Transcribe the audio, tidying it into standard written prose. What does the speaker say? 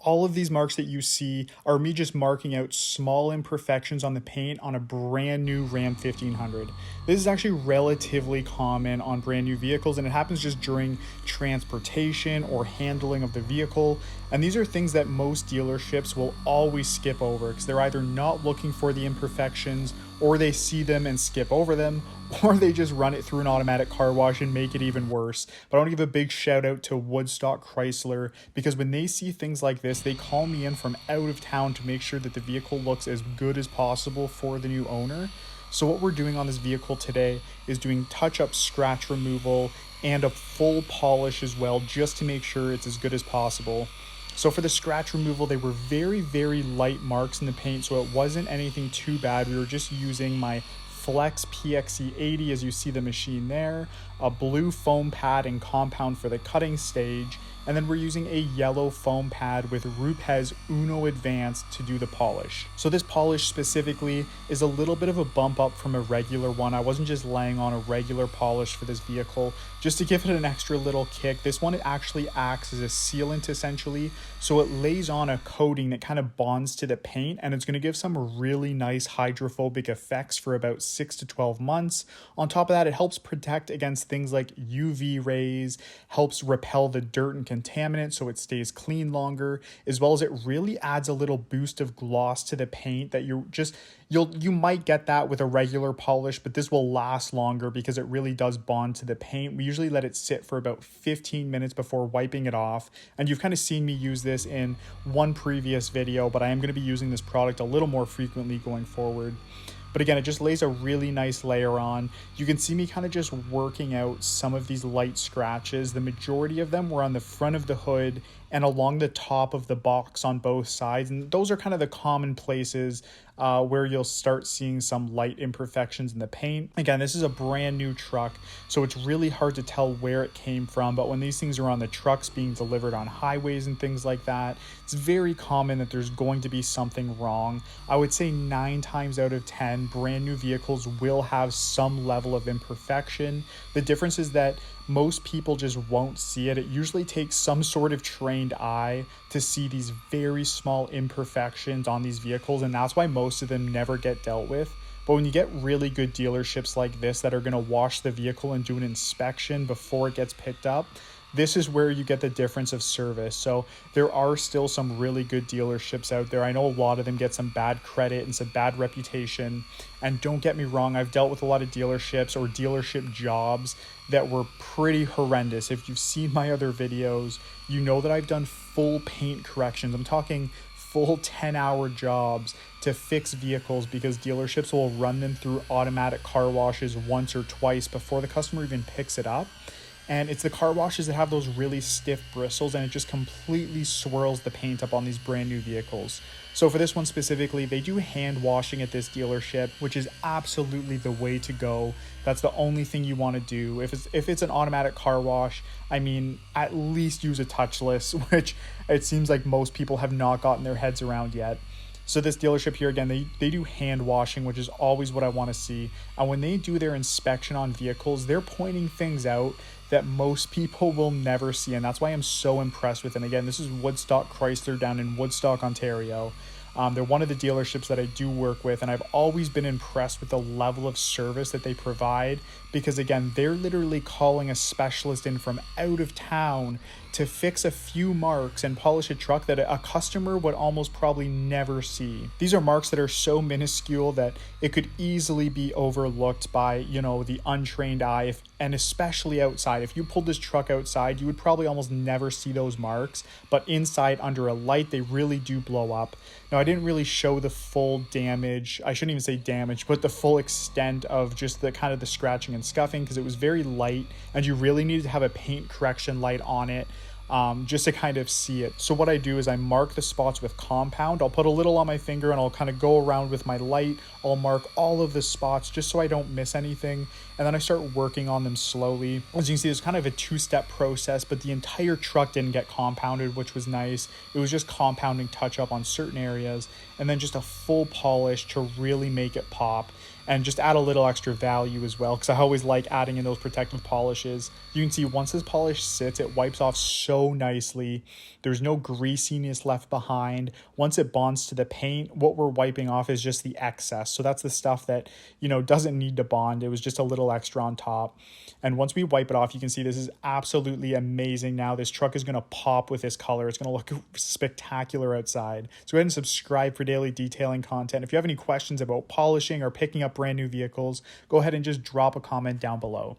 All of these marks that you see are me just marking out small imperfections on the paint on a brand new Ram 1500. This is actually relatively common on brand new vehicles, and it happens just during transportation or handling of the vehicle. And these are things that most dealerships will always skip over because they're either not looking for the imperfections, or they see them and skip over them, or they just run it through an automatic car wash and make it even worse. But I want to give a big shout out to Woodstock Chrysler, because when they see things like this, they call me in from out of town to make sure that the vehicle looks as good as possible for the new owner. So what we're doing on this vehicle today is doing touch-up scratch removal and a full polish as well, just to make sure it's as good as possible. So for the scratch removal, they were very, very light marks in the paint, so it wasn't anything too bad. We were just using my Flex PXE80, as you see the machine there, a blue foam pad and compound for the cutting stage, and then we're using a yellow foam pad with Rupes Uno Advanced to do the polish. So this polish specifically is a little bit of a bump up from a regular one. I wasn't just laying on a regular polish for this vehicle just to give it an extra little kick. This one, it actually acts as a sealant essentially, so it lays on a coating that kind of bonds to the paint, and it's going to give some really nice hydrophobic effects for about 6 to 12 months. On top of that, it helps protect against things like UV rays, helps repel the dirt and contaminants so it stays clean longer, as well as it really adds a little boost of gloss to the paint that you might get that with a regular polish, but this will last longer because it really does bond to the paint. We usually let it sit for about 15 minutes before wiping it off, and you've kind of seen me use this in one previous video, but I am going to be using this product a little more frequently going forward. But again, it just lays a really nice layer on. You can see me kind of just working out some of these light scratches. The majority of them were on the front of the hood and along the top of the box on both sides. And those are kind of the common places where you'll start seeing some light imperfections in the paint. Again, this is a brand new truck, so it's really hard to tell where it came from. But when these things are on the trucks being delivered on highways and things like that, it's very common that there's going to be something wrong. I would say 9 times out of 10, brand new vehicles will have some level of imperfection. The difference is that most people just won't see it. It usually takes some sort of trained eye to see these very small imperfections on these vehicles, and that's why most of them never get dealt with. But when you get really good dealerships like this that are going to wash the vehicle and do an inspection before it gets picked up, this is where you get the difference of service. So there are still some really good dealerships out there. I know a lot of them get some bad credit and some bad reputation. And don't get me wrong, I've dealt with a lot of dealerships or dealership jobs that were pretty horrendous. If you've seen my other videos, you know that I've done full paint corrections. I'm talking full 10-hour jobs to fix vehicles because dealerships will run them through automatic car washes once or twice before the customer even picks it up. And it's the car washes that have those really stiff bristles, and it just completely swirls the paint up on these brand new vehicles. So for this one specifically, they do hand washing at this dealership, which is absolutely the way to go. That's the only thing you want to do. If it's an automatic car wash, I mean, at least use a touchless, which it seems like most people have not gotten their heads around yet. So this dealership here, again, they do hand washing, which is always what I want to see. And when they do their inspection on vehicles, they're pointing things out that most people will never see. And that's why I'm so impressed with them. Again, this is Woodstock Chrysler down in Woodstock, Ontario. They're one of the dealerships that I do work with, and I've always been impressed with the level of service that they provide because, again, they're literally calling a specialist in from out of town to fix a few marks and polish a truck that a customer would almost probably never see. These are marks that are so minuscule that it could easily be overlooked by, the untrained eye, and especially outside. If you pulled this truck outside, you would probably almost never see those marks, but inside under a light, they really do blow up. Now, I didn't really show the full damage. I shouldn't even say damage, but the full extent of just the kind of the scratching and scuffing because it was very light and you really needed to have a paint correction light on it just to kind of see it. So what I do is I mark the spots with compound. I'll put a little on my finger and I'll kind of go around with my light. I'll mark all of the spots just so I don't miss anything. And then I start working on them slowly. As you can see, it's kind of a 2-step process, but the entire truck didn't get compounded, which was nice. It was just compounding touch up on certain areas and then just a full polish to really make it pop. and just add a little extra value as well, because I always like adding in those protective polishes. You can see once this polish sits, it wipes off so nicely. There's no greasiness left behind. Once it bonds to the paint, what we're wiping off is just the excess. So that's the stuff that, doesn't need to bond. It was just a little extra on top. And once we wipe it off, you can see this is absolutely amazing now. This truck is going to pop with this color. It's going to look spectacular outside. So go ahead and subscribe for daily detailing content. If you have any questions about polishing or picking up brand new vehicles, go ahead and just drop a comment down below.